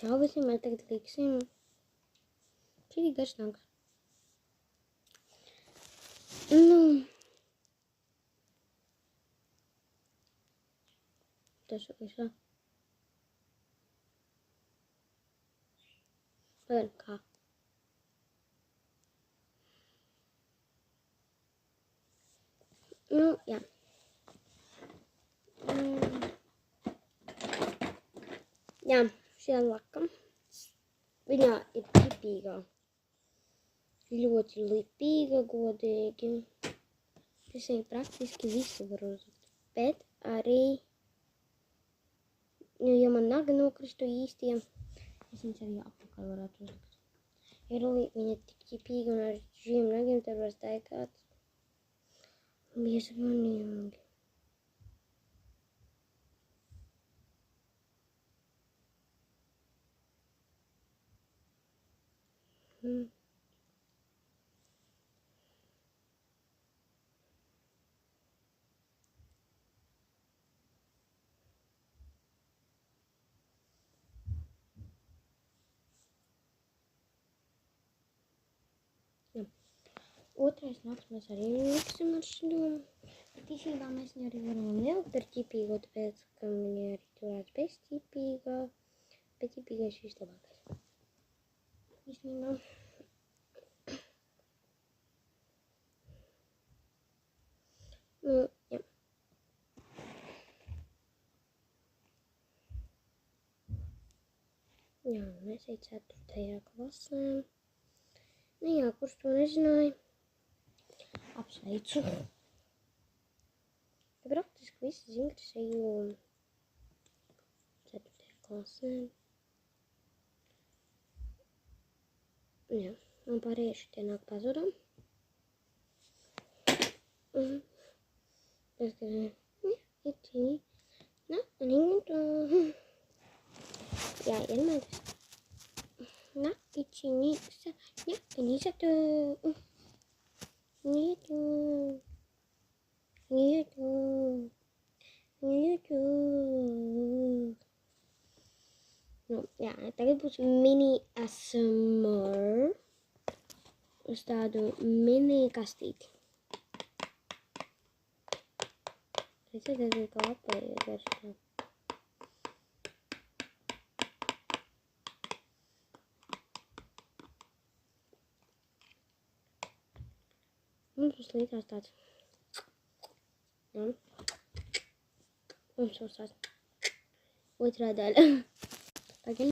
Čau visiem, mēs tagad liksim šī garš nāks. Tas visā. Pagaid, kā? Jā. Jā, šī laka. Viņā ir lipīgā. Ļoti lipīga, godīgi. Visiem praktiski visi var uzlikt. Bet arī, ja man naga nokristu īsti, es viņas arī apakaļ varētu uzlikt. Viņa ir tik ķipīga un ar šiem nagiem tad var staigāt. Biezmanīgi. Otrais nāks mēs arī liksim ar šķidom. Bet īstenībā mēs viņu arī varam nelikt ar ķipīgo, tāpēc, ka viņa arī turēts bez ķipīgā. Bet ķipīgais šis labākais. Īstenībā. Jā. Jā, mēs ej 4. klasē. Jā, kurš to nezināja? Apsveicu. Praktiski visi zina, kas eju 4. klasē. Jā, un pārējie šitie nāk pazudam. Tas, ka jā, iedomājieties. Jā, tagad būs mini ASMR uz tādu mini kastīti. Redzēt, tas ir kā apējiet garšā. Mums būs līdzās tāds. Jā. Mums būs tāds. Otrā daļa.